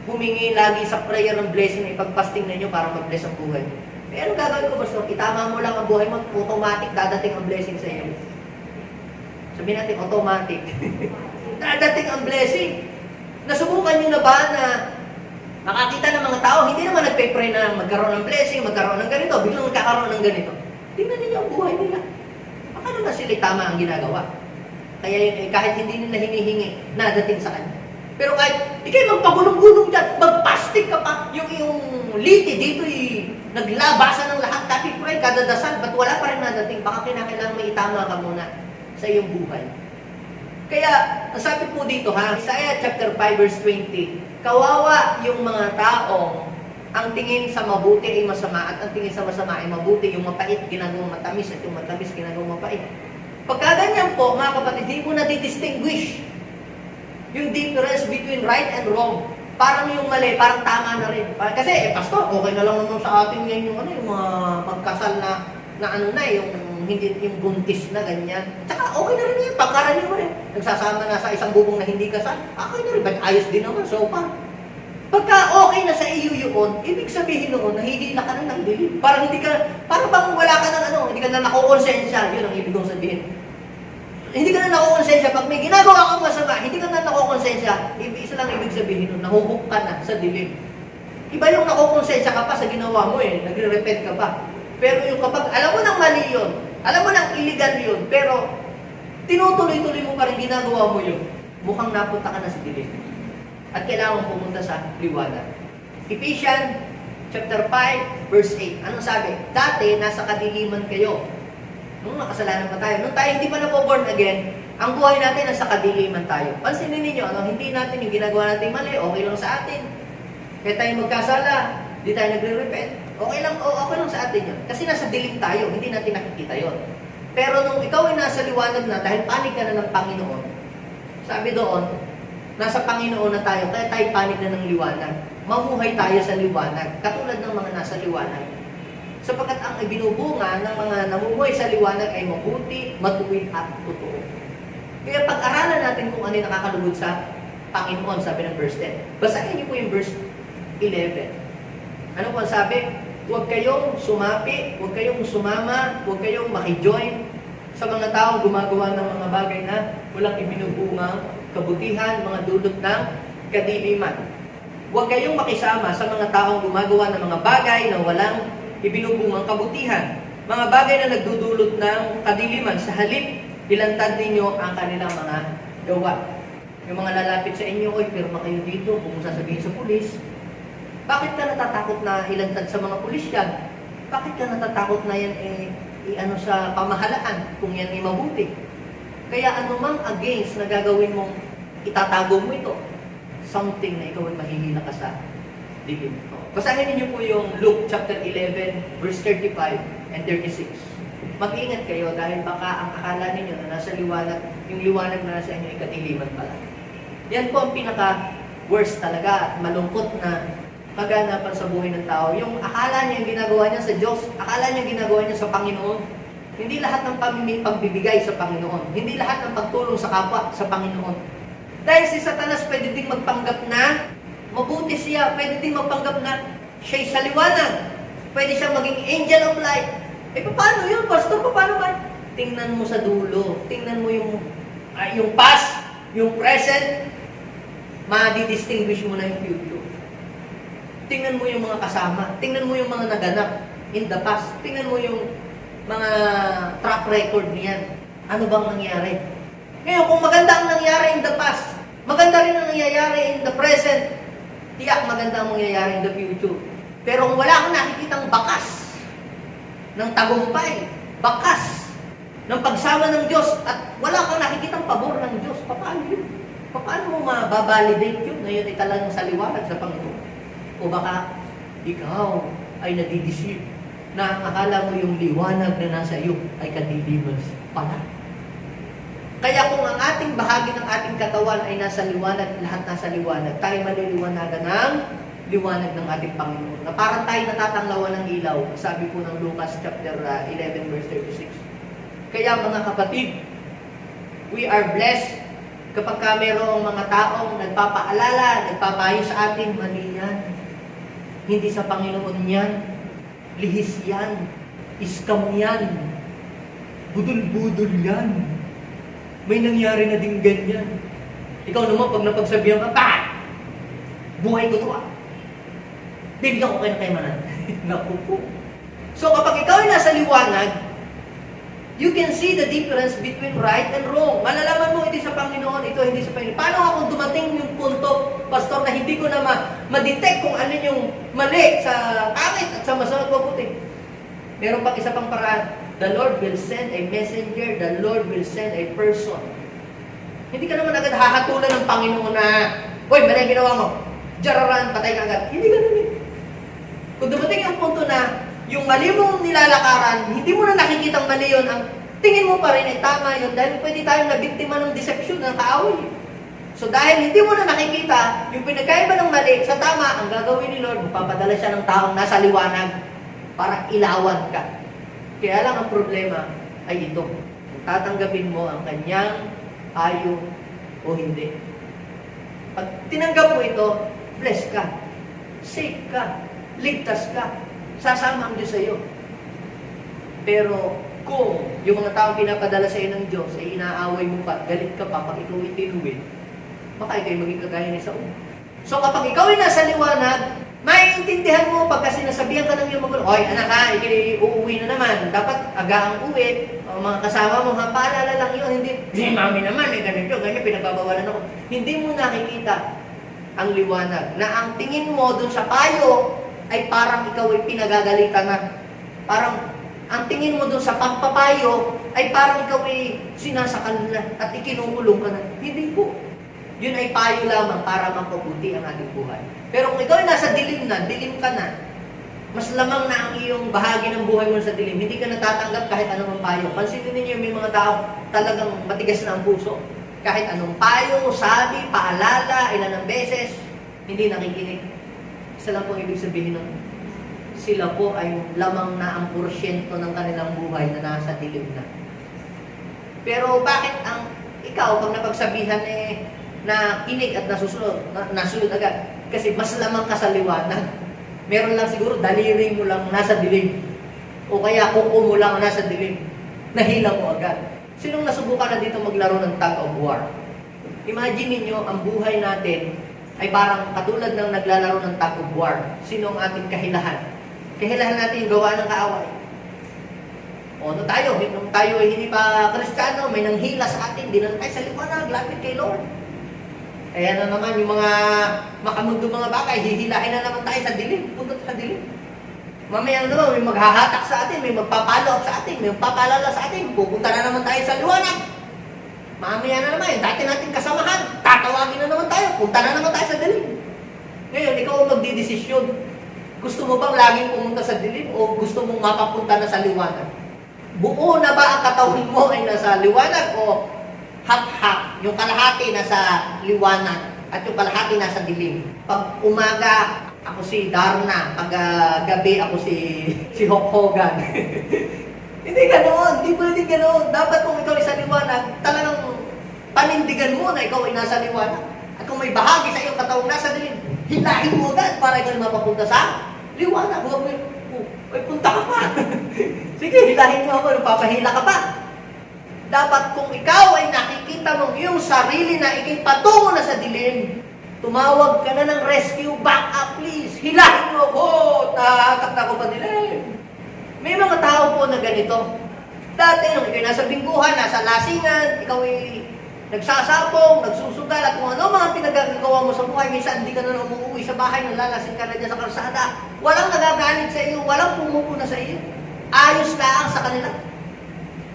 humingi lagi sa prayer ng blessing na ipagpasting ninyo para mag-bless ang buhay. Pero gagawin ko, Pastor, itama mo lang ang buhay mo, automatic dadating ang blessing sa iyo. Sabihin natin, automatic. Dadating ang blessing. Nasubukan niyo na ba na makakita ng mga tao, hindi naman nagpe-pray na magkaroon ng blessing, magkaroon ng ganito, biglang magkakaroon ng ganito. Tingnan niyo ang buhay nila. Baka naman sila tama ang ginagawa. Kaya kahit hindi nila hinihingi, nadating sa kanya. Pero kahit di kayo magpagulong-gulong dyan, magpastik ka pa, yung liti dito naglabasan ng lahat, tapi pray, kadadasal, ba't wala pa rin nadating? Baka kinakailangan may itama ka muna sa iyong buhay. Kaya, ang sabi po dito Isaiah chapter 5 verse 20, kawawa yung mga taong ang tingin sa mabuti ay masama at ang tingin sa masama ay mabuti. Yung mapait, ginagawang matamis at yung matamis, ginagawang mapait. Pagka ganyan po, mga kapatid, hindi ko na-distinguish yung difference between right and wrong. Parang yung mali, parang tama na rin. Kasi, pastor, okay na lang naman sa atin yan yung mga pagkasal na yung hindi yung buntis na ganyan. Tsaka okay na rin yun, pagkaraniwan rin. Nagsasama na sa isang bubong na hindi kasal, okay na rin, ba't ayos din naman, so far. Pagka okay na sa iyo yun, ibig sabihin noon, nahihila ka na ng dilim. Parang bang wala ka ng hindi ka na nakukonsensya, yun ang ibig kong sabihin. Hindi ka na nakukonsensya, pag may ginagawa kang masama, hindi ka na nakukonsensya, isa lang ibig sabihin nun, nahuhuk ka na sa dilim. Iba yung nakukonsensya ka pa sa ginawa mo nagre-repent ka pa. Pero yung kapag, alam mo nang mali yun, alam mo nang illegal yun, pero tinutuloy-tuloy mo pa rin ginagawa mo yun, mukhang napunta ka na sa dilim. At kailangan pumunta sa liwanag. Ephesians chapter 5, verse 8. Anong sabi? Dati, nasa kadiliman kayo. Nung nakasalanan pa tayo. Nung tayo hindi pa na-born again, ang buhay natin nasa kadiliman tayo. Pansinin ninyo, hindi natin yung ginagawa natin mali, okay lang sa atin. Kaya tayo magkasala, hindi tayo nagre-repent, okay lang sa atin yun. Kasi nasa dilim tayo, hindi natin nakikita yun. Pero nung ikaw ay nasa liwanag na, dahil panig ka na ng Panginoon, sabi doon, nasa Panginoon na tayo, kaya tayo panig na ng liwanag. Mamuhay tayo sa liwanag, katulad ng mga nasa liwanag. Sapagkat ang ibinubunga ng mga namumuhay sa liwanag ay mabuti, matuwid at totoo. Kaya pag-aralan natin kung ano yung nakakalugod sa Panginoon, sabi ng verse 10. Basahin niyo po yung verse 11. Ano po ang sabi? Huwag kayong sumapi, huwag kayong sumama, huwag kayong makijoin sa mga taong gumagawa ng mga bagay na walang ibinubunga, kabutihan, mga dulot ng kadiliman. Huwag kayong makisama sa mga taong gumagawa ng mga bagay na walang ibinubungang kabutihan, mga bagay na nagdudulot ng kadiliman. Sa halip, ilantad ninyo ang kanilang mga gawa. Yung mga lalapit sa inyo, oy, pirma kayo dito, kung sasabihin sa pulis, bakit ka natatakot na ilantad sa mga pulis yan? Bakit ka natatakot na yan sa pamahalaan kung yan ay mabuti? Kaya anumang against na gagawin mong itatago mo ito, something na ikaw ay mahihila ka sa dilim. Basahin niyo po yung Luke chapter 11, verse 35 and 36. Mag-ingat kayo dahil baka ang akala ninyo na nasa liwanag, yung liwanag na nasa inyo ay kadiliman pala. Yan po ang pinaka-worst talaga at malungkot na kaganapan sa buhay ng tao. Yung akala niya yung ginagawa niya sa Diyos, akala niya yung ginagawa niya sa Panginoon. Hindi lahat ng pagbibigay sa Panginoon. Hindi lahat ng pagtulong sa kapwa sa Panginoon. Dahil si Satanas pwede ding magpanggap na mabuti siya, pwede ding magpanggap na siya'y sa liwanag. Pwede siyang maging angel of light. Paano yun, pastor? Paano ba? Tingnan mo sa dulo. Tingnan mo yung past, yung present. Madi-distinguish mo na yung future. Tingnan mo yung mga kasama. Tingnan mo yung mga naganap in the past. Tingnan mo yung mga track record niyan. Ano bang nangyari? Ngayon, kung maganda ang nangyari in the past, maganda rin ang nangyayari in the present, tiyak maganda ang mangyayari in the future. Pero kung wala kang nakikitang bakas ng tagumpay, bakas ng pagsama ng Diyos, at wala kang nakikitang pabor ng Diyos, paano yun? Paano mo mababalidate yun na yun ay talagang sa liwanag sa Panginoon? O baka ikaw ay nadideceive na akala mo yung liwanag na nasa iyo ay kadiliman pala. Kaya kung ang ating bahagi ng ating katawan ay nasa liwanag, lahat nasa liwanag, tayo maliliwanagan ng liwanag ng ating Panginoon. Na parang tayo natatanglawan ng ilaw, sabi po ng Lucas chapter 11 verse 36. Kaya mga kapatid, we are blessed kapag mayroong mga taong nagpapaalala, nagpapayo sa atin, mali yan. Hindi sa Panginoon yan. Lihis yan. Iskam yan. Budol-budol yan. May nangyari na din ganyan. Ikaw naman, pag napagsabihan ka, buhay ko to bibigyan ko kayo ng kayamanan. Naku po. So kapag ikaw ay nasa liwanag, You can see the difference between right and wrong. Malalaman mo, ito sa Panginoon, ito hindi sa Panginoon. Paano ako dumating yung punto, Pastor, na hindi ko na ma-detect kung ano yung mali sa pangit at sa masama at mabuti? Meron pang isa pang paraan. The Lord will send a messenger. The Lord will send a person. Hindi ka naman agad hahatulan ng Panginoon na, "Hoy, mali ang ginawa mo. Jararan, patay ka agad." Hindi ganun eh. Kung dumating yung punto na yung mali mong nilalakaran, hindi mo na nakikitang mali yun, ang tingin mo pa rin ay tama yun dahil pwede tayong nabiktima ng deception, ng kaaway. So dahil hindi mo na nakikita yung pinagkaiba ng mali sa tama, ang gagawin ni Lord, magpapadala siya ng taong nasa liwanag para ilawan ka. Kaya lang ang problema ay ito. Kung tatanggapin mo ang kanyang payo o hindi. Pag tinanggap mo ito, bless ka, safe ka, ligtas ka, sasama ang Diyos sa iyo. Pero kung yung mga taong pinapadala sa iyo ng Diyos ay inaaway mo pa, galit ka pa, pag ikaw ay tinuwid, baka ikaw ay maging kagaya ni Saul. So kapag ikaw ay nasa liwanag, maiintindihan mo pagka sinasabihan ka ng iyong magulang, "Oy, anak ha, uuwi na naman. Dapat agaang uwi." O mga kasama mo, "Ha, paalala lang yun." Hindi, "Mami naman, ganito, ganyan, pinagbabawalan ako." Hindi mo nakikita ang liwanag na ang tingin mo dun sa payo ay parang ikaw ay pinagagalitan na. Parang ang tingin mo dun sa pagpapayo ay parang ikaw ay sinasakal na at ikinukulong ka na. Hindi po. Yun ay payo lamang para mapabuti ang ating buhay. Pero kung ikaw ay nasa dilim na, dilim ka na, mas lamang na ang iyong bahagi ng buhay mo sa dilim, hindi ka natatanggap kahit anong payo. Pansinin ninyo, may mga tao talagang matigas na ang puso. Kahit anong payo, sabi, paalala, ilan ng beses, hindi nakikinig. Isa lang po ibig sabihin nun, sila po ay lamang na ang porsyento ng kanilang buhay na nasa dilim na. Pero bakit ang ikaw, pag napagsabihan na kinig at nasunod agad? Kasi mas lamang ka sa liwanag. Meron lang siguro daliri mo lang nasa dilim. O kaya kuko mo lang nasa dilim. Nahila mo agad. Sinong nasubukan na dito maglaro ng tug of war? Imagine niyo ang buhay natin ay parang katulad ng naglalaro ng tug of war. Sino ang ating kahilahan? Kahilahan natin yung gawa ng kaaway. O ano tayo? Nung tayo ay hindi pa Kristiyano, may nanghila sa atin, di na tayo sa liwanag, lapit kay Lord. Kaya na naman yung mga makamundo mga bagay, hihilahin na naman tayo sa dilim, punta sa dilim. Mamaya na naman, may maghahatak sa atin, may magpapalo sa atin, may magpapalala sa atin, pupunta na naman tayo sa liwanag. Mamaya na naman, yung dati natin kasamahan, tatawagin na naman tayo, punta na naman tayo sa dilim. Ngayon, ikaw ang magdidesisyon. Gusto mo bang laging pumunta sa dilim o gusto mong mapapunta na sa liwanag? Buo na ba ang katawan mo ay nasa liwanag o half-half? Yung kalahati nasa liwanag at yung kalahati nasa dilim. Pag umaga, ako si Darna. Pag gabi, ako si Hulk Hogan. Hindi ganoon. Hindi pwede ganoon. Dapat kung ikaw ay sa liwanag, talagang panindigan mo na ikaw ay nasa liwanag. At kung may bahagi sa iyong katawang nasa dilim, hilahin mo agad para ikaw mapapunta sa liwanag. Huwag mo, ay punta ka pa. Sige, hilahin mo ako, papahila ka pa. Dapat kung ikaw ay nakikita mong iyong sarili na ikay patungo na sa dilim, tumawag ka na ng rescue, back up please. Hilahin mo ako, nakatak na ko pa dilim. May mga tao po na ganito. Dati, nung ikay nasa bingguhan, nasa lasingan, ikaw ay nagsasapong, nagsusugal, at kung ano mga pinagagawa mo sa buhay, minsan hindi ka na umuwi sa bahay, nalalasing ka na dyan sa kalsada. Walang nagagalit sa iyo, walang pumupuna sa iyo. Ayos lang sa kanila.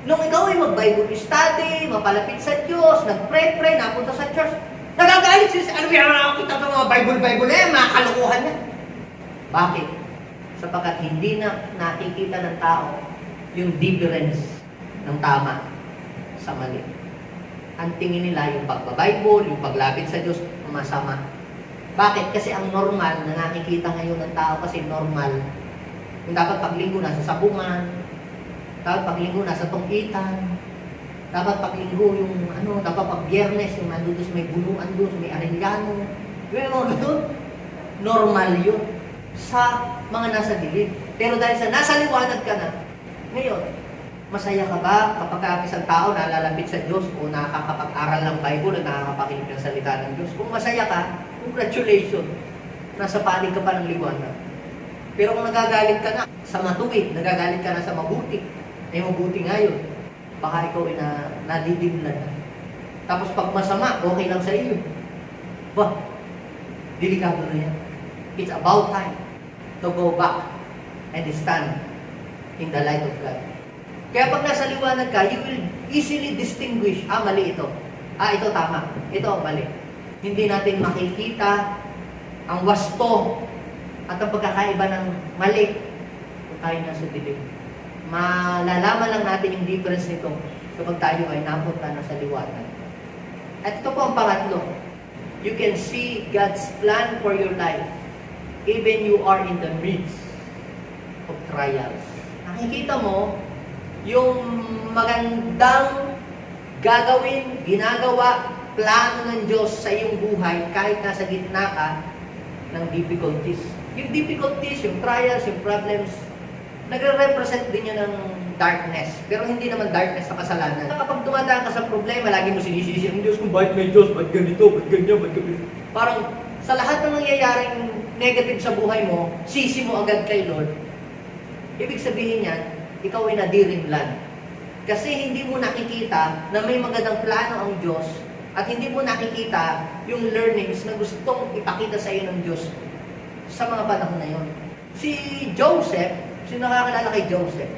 Nung ikaw ay mag-Bible study, mapalapit sa Diyos, nag-pray, napunta sa church, nagagalit sila. Ano yung nakakita sa mga Bible mga kalukuhan niya. Bakit? Sapagkat hindi na nakikita ng tao yung difference ng tama sa mali. Ang tingin nila yung pagbabible, yung paglapit sa Diyos, masama. Bakit? Kasi ang normal na nakikita ngayon ng tao kasi normal. Yung dapat paglinggo nasa sabungan, dapat paglinggo nasa tungkitan, dapat paglinggo yung dapat pag Biyernes, yung nandun doon may bunuan doon, may Arellano. Yung mga doon, normal yun sa mga nasa dilim. Pero dahil sa nasa liwanag ka na, ngayon, masaya ka ba kapag isang tao nalalapit sa Diyos o nakakapag-aral ng Bible o nakakapakinig ng salita ng Diyos? Kung masaya ka, congratulations, nasa panig ka pa ng liwanag. Pero kung nagagalit ka na sa matuwid, nagagalit ka na sa mabuti, ay mabuti nga yun. baka ikaw ay nadidimlan. Tapos pag masama, okay lang sa iyo. Bah, delikado na yan. It's about time to go back and stand in the light of God. Kaya pag nasa liwanag ka, you will easily distinguish, mali ito. Ito tama. Ito, mali. Hindi natin makikita ang wasto at ang pagkakaiba ng mali kung tayo nasa dilim. Malalaman lang natin yung difference nito kapag tayo ay napunta na sa liwanag. At ito po ang pangatlo. You can see God's plan for your life even you are in the midst of trials. Nakikita mo yung magandang gagawin, ginagawa, plano ng Diyos sa iyong buhay kahit nasa gitna ka ng difficulties. Yung difficulties, yung trials, yung problems, nagre-represent din yun ng darkness. Pero hindi naman darkness na kasalanan. Kapag dumadaan ka sa problema, lagi mo sinisisi ang Diyos kung bakit may Diyos, bakit ganito, bakit ganyan, bakit ganito. Parang sa lahat ng nangyayaring negative sa buhay mo, sisi mo agad kay Lord. Ibig sabihin yan, ikaw ay nadirimlan. Kasi hindi mo nakikita na may magandang plano ang Diyos at hindi mo nakikita yung learnings na gustong ipakita sa iyo ng Diyos sa mga panahon na yon. Si Joseph, sino nakakilala kay Joseph?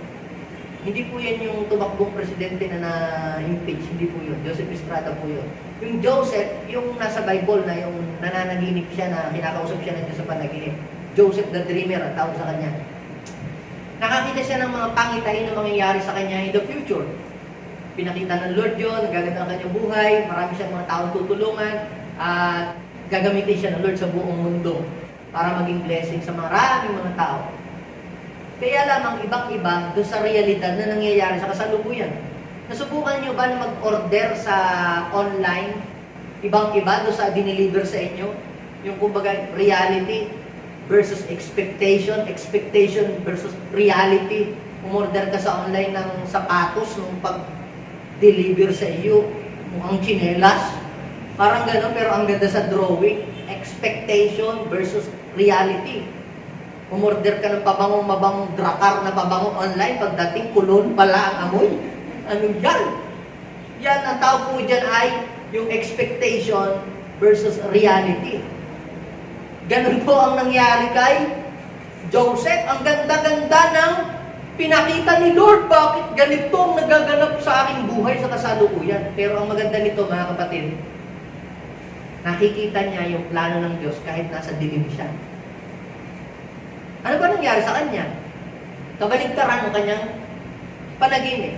Hindi po yan yung tumakbong presidente na na-impeach, hindi po yun. Joseph Estrada po yun. Yung Joseph, yung nasa Bible na yung nananaginip siya na kinakausap siya ng Diyos sa panaginip. Joseph the Dreamer, ang tawag sa kanya. Nakakita siya ng mga pangitain na mangyayari sa kanya in the future. Pinakita ng Lord yun, nagaganda ang kanyang buhay, marami siyang mga taong tutulungan, at gagamitin siya ng Lord sa buong mundo para maging blessing sa maraming mga tao. Kaya lamang ibang-iba doon sa realidad na nangyayari sa kasalukuyan. Nasubukan niyo ba na mag-order sa online? Ibang-iba doon sa dineliver sa inyo? Yung kumbaga reality versus expectation, expectation versus reality. Umorder ka sa online ng sapatos nung pag-deliver sa iyo, mukhang tsinelas. Parang gano'n, pero ang ganda sa drawing. Expectation versus reality. Umorder ka ng mabangong drakar na pabango online, pagdating kulon pala ang amoy. Ano yan? Yan, ang tawag po dyan ay yung expectation versus reality. Ganun po ang nangyari kay Joseph. Ang ganda-ganda ng pinakita ni Lord. Bakit ganito ang nagaganap sa aking buhay sa kasalukuyan? Pero ang maganda nito, mga kapatid, nakikita niya yung plano ng Diyos kahit nasa dilim siya. Ano ba nangyari sa kanya? Kabaligtaran ang kanyang panaginip.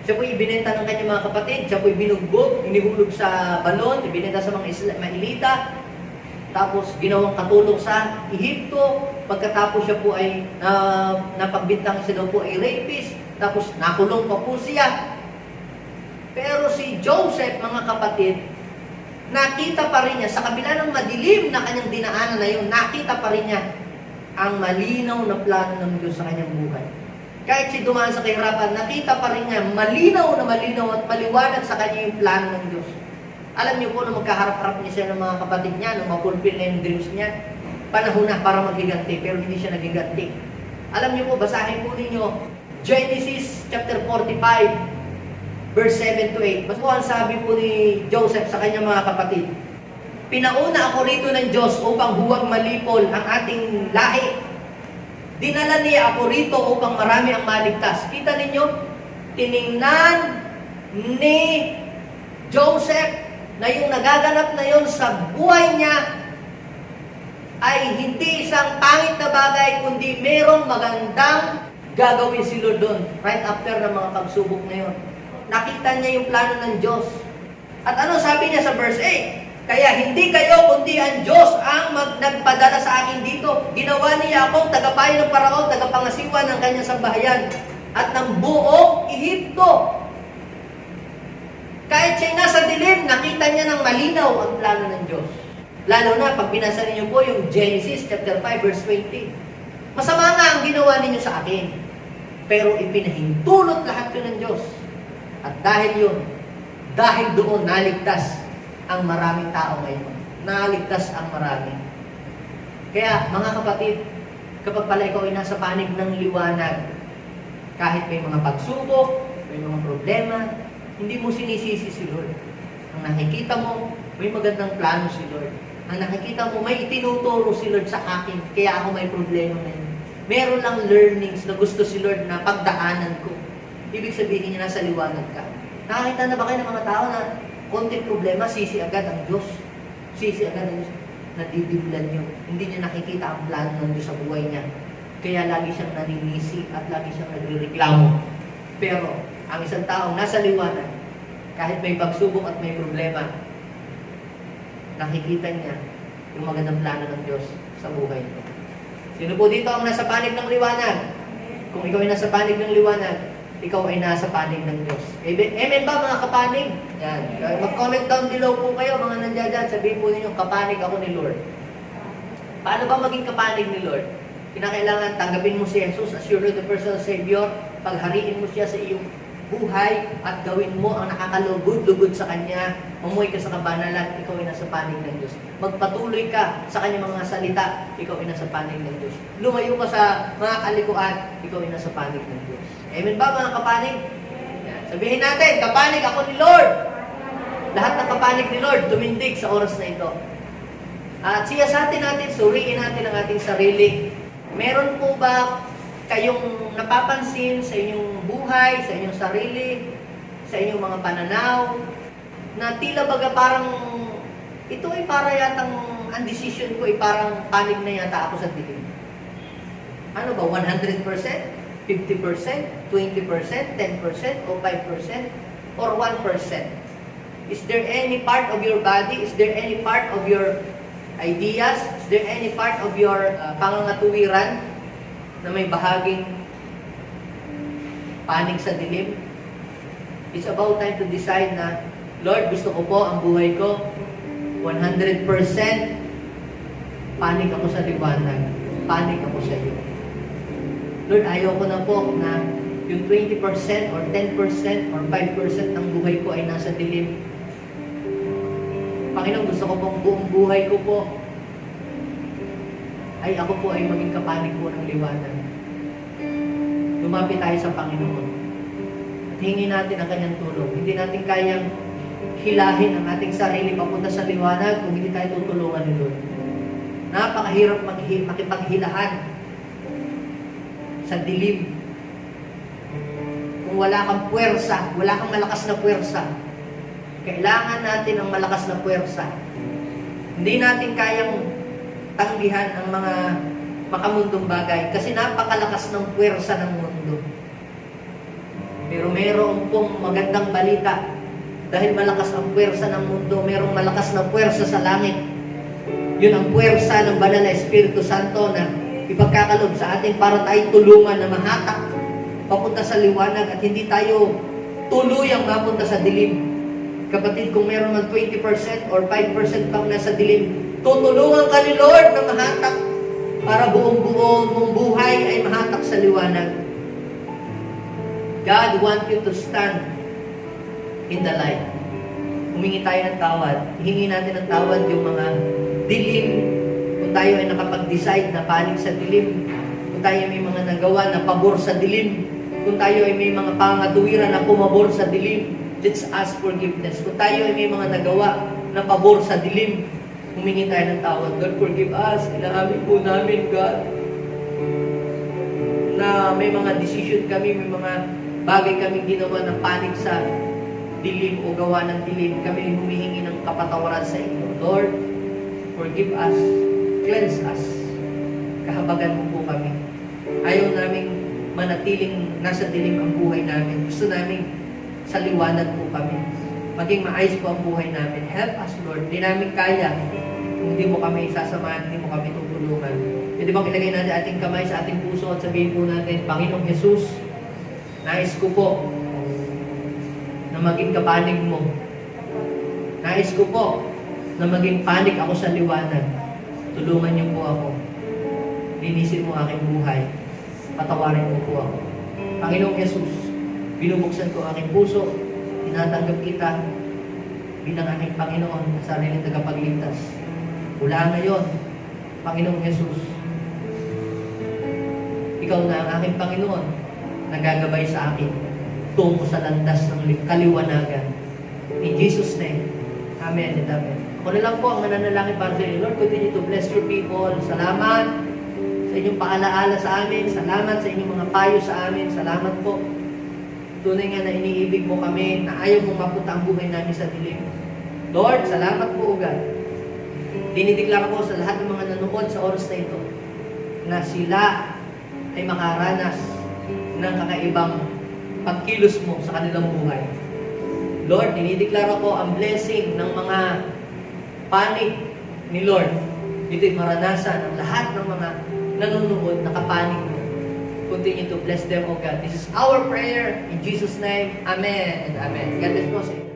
Siya po ibinenta ng kanyang mga kapatid, siya po binugbog, inihulog sa balon, ibinenta sa mga Israelita, tapos ginawang katulong sa Ehipto, pagkatapos siya po ay napagbintang siya daw po ay rapist, tapos nakulong pa po siya. Pero si Joseph, mga kapatid, nakita pa rin niya, sa kabila ng madilim na kanyang dinaanan na yun, nakita pa rin niya ang malinaw na plano ng Diyos sa kanyang buhay. Kahit siya dumaan sa kahirapan, nakita pa rin niya malinaw at maliwanag sa kanya yung plano ng Diyos. Alam niyo po na magkaharap-harap niya siya ng mga kapatid niya, nung ma-fulfill na yung dreams niya, panahon na para maghiganti, pero hindi siya naghiganti. Alam niyo po, basahin po ninyo, Genesis chapter 45, verse 7 to 8. Mas po ang sabi po ni Joseph sa kanyang mga kapatid, "Pinauna ako rito ng Diyos upang huwag malipol ang ating lahi. Dinala niya ako rito upang marami ang maligtas." Kita ninyo, tiningnan ni Joseph na yung nagaganap na yon sa buhay niya ay hindi isang pangit na bagay, kundi merong magandang gagawin si Lord doon right after ng mga pagsubok na yon. Nakita niya yung plano ng Diyos. At ano sabi niya sa verse 8? "Kaya hindi kayo, kundi ang Diyos ang nagpadala sa akin dito. Ginawa niya akong tagapayo ng Paraon, tagapangasiwa ng kanyang sambahayan at ng buong Ehipto." Kahit siya'y nasa dilim, nakita niya ng malinaw ang plano ng Diyos. Lalo na pag binasa ninyo po yung Genesis chapter 5 verse 20. "Masama nga ang ginawa ninyo sa akin, pero ipinahintulot lahat yun ng Diyos. At dahil doon naligtas ang maraming tao ngayon. Naligtas ang marami." Kaya mga kapatid, kapag pala ikaw ay nasa panig ng liwanag, kahit may mga pagsubok, may may mga problema, hindi mo sinisisi si Lord. Ang nakikita mo, may magandang plano si Lord. Ang nakikita mo, may itinuturo si Lord sa akin, kaya ako may problema ngayon. Meron lang learnings na gusto si Lord na pagdaanan ko. Ibig sabihin niya, nasa liwanag ka. Nakakita na ba kayo ng mga tao na konting problema, sisi agad ang Diyos? Sisi agad ang Diyos. Nadidiblan niyo. Hindi niya nakikita ang plano ng Diyos sa buhay niya. Kaya lagi siyang naninisi at lagi siyang nagrereklamo. Pero, ang isang taong nasa liwanag, kahit may pagsubok at may problema, nakikita niya yung magandang plano ng Diyos sa buhay niya. Sino po dito ang nasa panig ng liwanag? Kung ikaw ay nasa panig ng liwanag, ikaw ay nasa panig ng Diyos. Amen ba mga kapanig? Yan. Mag-comment down below po kayo, mga nandiyan dyan. Sabihin po ninyo, kapanig ako ni Lord. Paano ba maging kapanig ni Lord? Kinakailangan tanggapin mo si Jesus as your Lord and personal Savior. Paghariin mo siya sa iyong buhay at gawin mo ang nakakalugod-lugod sa Kanya. Umuwi ka sa kabanalan, ikaw ay nasa panig ng Diyos. Magpatuloy ka sa Kanyang mga salita, ikaw ay nasa panig ng Diyos. Lumayo ka sa mga kalikuan, ikaw ay nasa panig ng Diyos. Amen ba mga kapanig? Yan. Sabihin natin, kapanig ako ni Lord. Lahat ng kapanig ni Lord, tumindig sa oras na ito. At siyasatin natin, suriin natin ang ating sarili. Meron po ba kayong napapansin sa inyong buhay, sa inyong sarili, sa inyong mga pananaw, na tila baga parang, ito ay para yatang, ang decision ko ay parang panig na yata ako sa dilim. Ano ba, 100%? 50%? 20%? 10%? O 5%? Or 1%? Is there any part of your body? Is there any part of your ideas? Is there any part of your pangangatuwiran na may bahaging panig sa dilim? It's about time to decide na, Lord, gusto ko po ang buhay ko 100% panig ako sa liwanag, panig ako sa iyo. Lord, ayaw ko na po na yung 20% or 10% or 5% ng buhay ko ay nasa dilim. Panginoon, gusto ko pong buong buhay ko po ay ako po ay maging kapanig po ng liwanag. Lumapit tayo sa Panginoon at hingin natin ang Kanyang tulong. Hindi natin kayang hilahin ang ating sarili papunta sa liwanag kung hindi tayo tutulungan ni Lord. Napakahirap makipaghilahan sa dilim. Kung wala kang puwersa, wala kang malakas na puwersa, kailangan natin ang malakas na puwersa. Hindi natin kayang tanggihan ang mga makamundong bagay kasi napakalakas ng puwersa ng mundo. Pero meron pong magandang balita. Dahil malakas ang puwersa ng mundo, merong malakas na puwersa sa langit. Yun ang puwersa ng Banal na Espiritu Santo na ipagkakalob sa atin para tayo tulungan na mahatak papunta sa liwanag at hindi tayo tuluyang mapunta sa dilim. Kapatid, kung meron man 20% or 5% pang nasa dilim, tutulungan ka ni Lord na mahatak para buong-buo mong buhay ay mahatak sa liwanag. God wants you to stand in the light. Humingi tayo ng tawad. Hihingi natin ng tawad yung mga dilim. Kung tayo ay nakapag-decide na panig sa dilim. Kung tayo ay may mga nagawa na pabor sa dilim. Kung tayo ay may mga pangatuwiran na pumabor sa dilim. Let's ask forgiveness. Kung tayo ay may mga nagawa na pabor sa dilim, humingi tayo ng tawad. God, forgive us. Inaamin po namin, God, na may mga decision kami, may mga bagay kami ginawa na panig sa dilim o gawa ng dilim. Kami humihingi ng kapatawaran sa inyo. Lord, forgive us. Cleanse us. Kahabagan mo po kami. Ayaw naming manatiling nasa dilim ang buhay namin. Gusto namin sa liwanag po kami. Maging maayos po ang buhay namin. Help us, Lord. Hindi namin kaya. Kung hindi mo kami sasamahan, hindi mo kami tutulungan. Pwede bang ilagay natin ating kamay sa ating puso at sabihin po natin, Panginoong Jesus, nais ko po na maging kapanig mo. Nais ko po na maging panig ako sa liwanag. Tulungan niyo po ako. Linisin mo aking buhay. Patawarin mo po ako. Panginoong Jesus, binubuksan ko aking puso. Tinatanggap kita bilang aking Panginoon sa sariling tagapagligtas. Mula ngayon, Panginoong Jesus, Ikaw na ang aking Panginoon na gagabay sa akin. tungo sa landas ng kaliwanagan. In Jesus' name, Amen and Amen. Ako na lang po ang mananalangin para sa inyo. Lord, continue to bless your people. Salamat sa inyong paalaala sa amin. Salamat sa inyong mga payo sa amin. Salamat po. Tunay nga na iniibig mo kami, na ayaw mong mapunta ang buhay namin sa dilim. Lord, salamat po, O God. Dinideklara ko sa lahat ng mga nanonood sa oras na ito na sila ay makaranas ng kakaibang pagkilos mo sa kanilang buhay. Lord, dinideklara ko ang blessing ng mga panig ni Lord. Ito'y maranasan ng lahat ng mga nanonood na kapanig mo. Continue to bless them, O God. This is our prayer in Jesus' name. Amen and Amen. God bless po sa inyo.